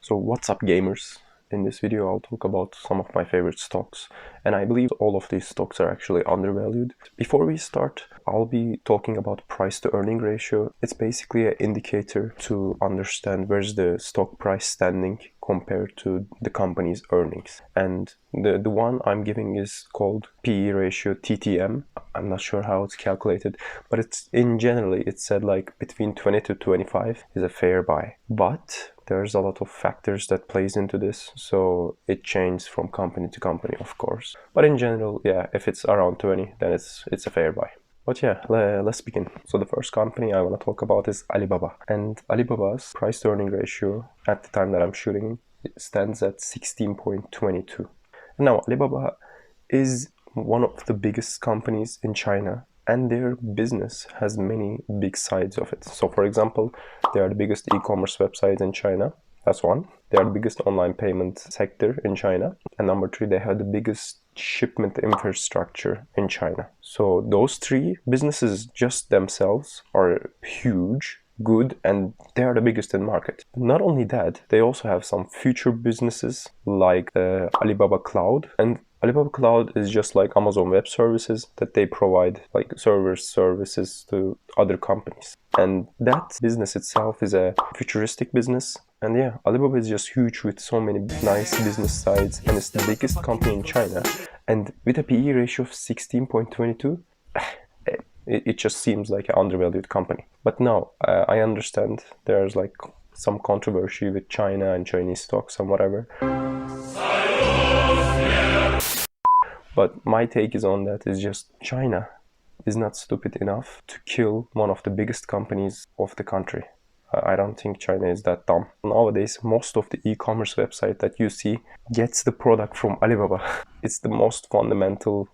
So what's up, gamers? In this video I'll talk about some of my favorite stocks, and I believe all of these stocks are actually undervalued. Before we start, I'll be talking about price to earning ratio. It's basically an indicator to understand where's the stock price standing compared to the company's earnings. And the one I'm giving is called PE ratio, TTM. I'm not sure how it's calculated, but it's said like between 20 to 25 is a fair buy. But there's a lot of factors that plays into this, so it changes from company to company, of course. But in general, yeah, if it's around 20, then it's a fair buy. But yeah, let's begin. So the first company I want to talk about is Alibaba. And Alibaba's price to earning ratio at the time that I'm shooting stands at 16.22. Now, Alibaba is one of the biggest companies in China, and their business has many big sides of it. So for example, they are the biggest e-commerce website in China. That's one. They are the biggest online payment sector in China. And number three, they have the biggest shipment infrastructure in China. So those three businesses just themselves are huge, good, and they are the biggest in market. Not only that, they also have some future businesses like Alibaba Cloud. And Alibaba Cloud is just like Amazon Web Services, that they provide like services to other companies. And that business itself is a futuristic business. And yeah, Alibaba is just huge with so many nice business sides, and it's the biggest company in China. And with a PE ratio of 16.22, it just seems like an undervalued company. But now, I understand there's like some controversy with China and Chinese stocks and whatever. But my take is on that is just China is not stupid enough to kill one of the biggest companies of the country. I don't think China is that dumb. Nowadays, most of the e-commerce website that you see gets the product from Alibaba. It's the most fundamental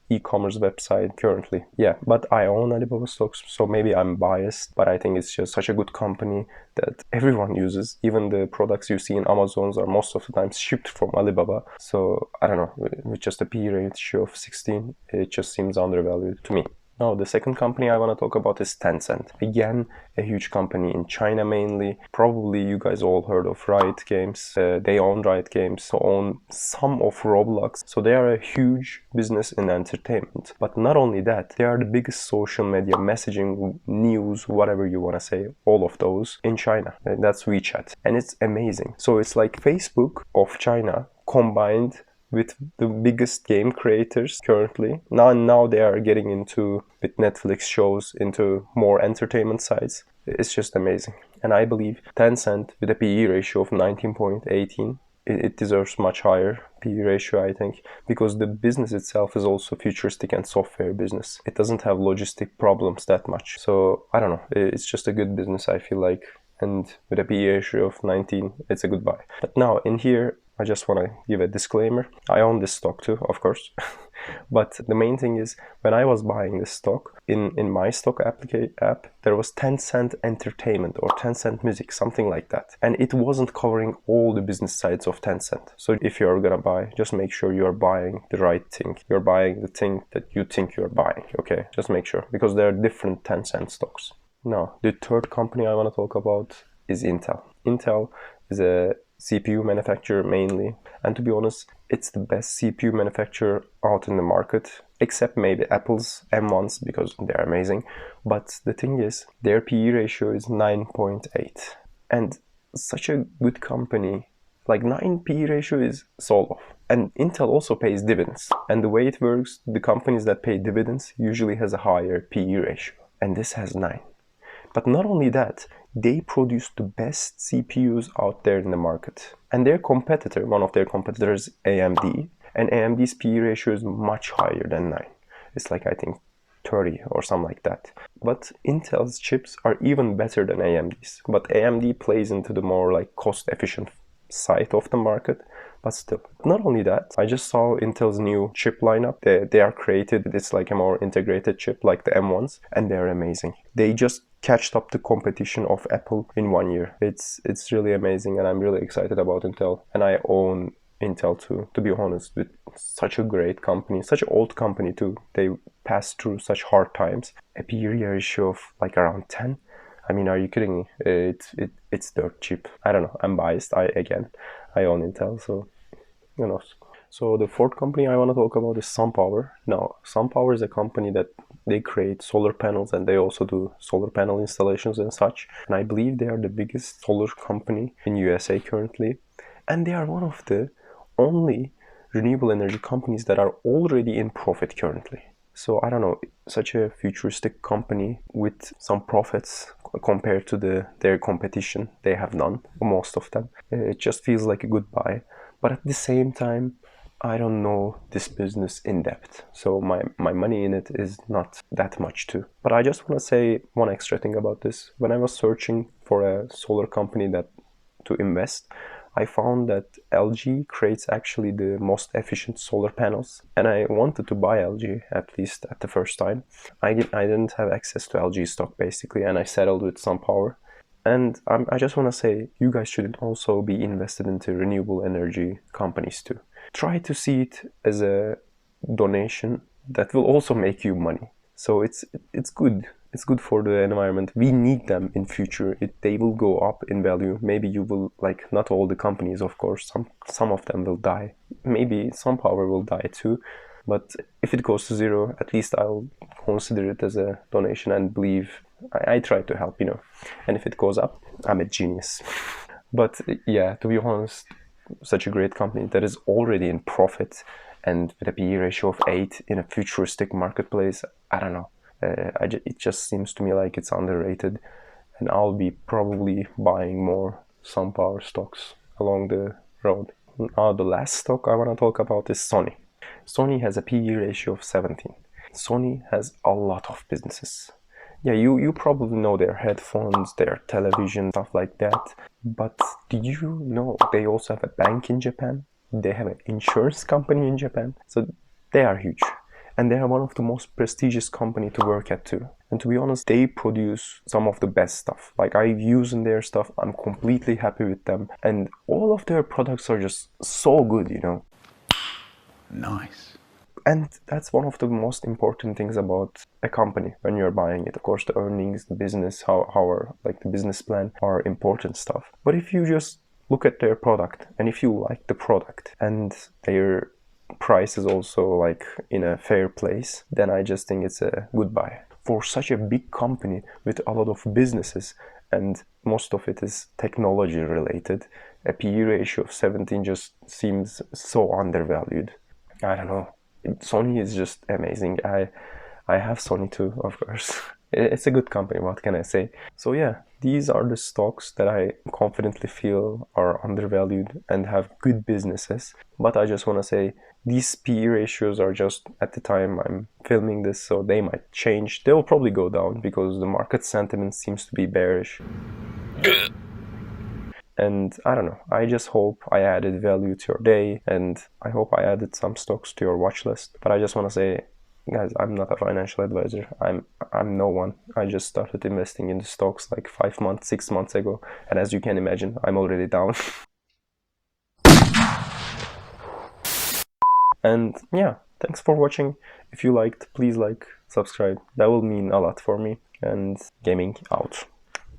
e-commerce website currently. Yeah, but I own Alibaba stocks, so maybe I'm biased, but I think it's just such a good company that everyone uses. Even the products you see in Amazons are most of the time shipped from Alibaba. So I don't know, with just a PE ratio of 16, it just seems undervalued to me. Now, the second company I want to talk about is Tencent. Again, a huge company in China mainly. Probably you guys all heard of Riot Games. They own Riot Games, so own some of Roblox. So they are a huge business in entertainment. But not only that, they are the biggest social media messaging, news, whatever you want to say, all of those in China. And that's WeChat. And it's amazing. So it's like Facebook of China combined with the biggest game creators currently. Now they are getting into, with Netflix shows, into more entertainment sites. It's just amazing. And I believe Tencent, with a PE ratio of 19.18, it deserves much higher PE ratio, I think, because the business itself is also futuristic and software business. It doesn't have logistic problems that much. So I don't know, it's just a good business, I feel like. And with a PE ratio of 19, it's a good buy. But now in here, I just want to give a disclaimer. I own this stock too, of course. But the main thing is, when I was buying this stock, in my stock app, there was Tencent Entertainment or Tencent Music, something like that. And it wasn't covering all the business sides of Tencent. So if you're gonna buy, just make sure you're buying the right thing. You're buying the thing that you think you're buying, okay? Just make sure, because there are different Tencent stocks. Now, the third company I want to talk about is Intel. Intel is a CPU manufacturer mainly, and to be honest, it's the best CPU manufacturer out in the market, except maybe Apple's M1s, because they're amazing. But the thing is, their PE ratio is 9.8, and such a good company, like 9 PE ratio is sold off. And Intel also pays dividends, and the way it works, the companies that pay dividends usually has a higher PE ratio, and this has 9. But not only that, they produce the best CPUs out there in the market. And their competitor, one of their competitors, AMD, and AMD's PE ratio is much higher than 9. It's like, I think, 30 or something like that. But Intel's chips are even better than AMD's. But AMD plays into the more like cost-efficient side of the market. But still, not only that, I just saw Intel's new chip lineup. They are created, it's like a more integrated chip like the M1s, and they're amazing. They just catched up the competition of Apple in 1 year. It's really amazing, and I'm really excited about Intel. And I own Intel too, to be honest, with such a great company, such an old company too. They passed through such hard times. A PE ratio of like around 10. I mean, are you kidding me? It's dirt cheap. I don't know. I'm biased. I own Intel, so who knows. So the fourth company I want to talk about is SunPower. Now, SunPower is a company that they create solar panels, and they also do solar panel installations and such. And I believe they are the biggest solar company in USA currently. And they are one of the only renewable energy companies that are already in profit currently. So I don't know, such a futuristic company with some profits compared to their competition. They have none, most of them. It just feels like a good buy. But at the same time, I don't know this business in depth, so my money in it is not that much too. But I just want to say one extra thing about this. When I was searching for a solar company to invest, I found that LG creates actually the most efficient solar panels, and I wanted to buy LG, at least at the first time. I didn't have access to LG stock basically, and I settled with SunPower. And I just want to say, you guys should also be invested into renewable energy companies too. Try to see it as a donation that will also make you money. So it's good. It's good for the environment. We need them in future. They will go up in value. Maybe you will, like, not all the companies, of course. Some of them will die. Maybe SunPower will die too. But if it goes to zero, at least I'll consider it as a donation and believe I try to help, And if it goes up, I'm a genius. But yeah, to be honest, such a great company that is already in profit and with a PE ratio of 8 in a futuristic marketplace, I don't know. It just seems to me like it's underrated, and I'll be probably buying more SunPower stocks along the road. Now, the last stock I want to talk about is Sony. Sony has a PE ratio of 17. Sony has a lot of businesses. Yeah, you probably know their headphones, their television, stuff like that. But did you know they also have a bank in Japan? They have an insurance company in Japan. So they are huge. And they are one of the most prestigious company to work at too. And to be honest, they produce some of the best stuff. Like, I've used their stuff. I'm completely happy with them. And all of their products are just so good, Nice. And that's one of the most important things about a company when you're buying it. Of course, the earnings, the business, like the business plan are important stuff. But if you just look at their product, and if you like the product and their price is also like in a fair place, then I just think it's a good buy. For such a big company with a lot of businesses, and most of it is technology related, a PE ratio of 17 just seems so undervalued. I don't know. Sony is just amazing. I have Sony too, of course. It's a good company, what can I say? So yeah, these are the stocks that I confidently feel are undervalued and have good businesses. But I just want to say, these PE ratios are just at the time I'm filming this, so they might change. They'll probably go down because the market sentiment seems to be bearish. And I don't know, I just hope I added value to your day, and I hope I added some stocks to your watch list. But I just want to say, guys, I'm not a financial advisor. I'm no one. I just started investing in the stocks like 5 months, 6 months ago. And as you can imagine, I'm already down. And yeah, thanks for watching. If you liked, please like, subscribe. That will mean a lot for me. And gaming out.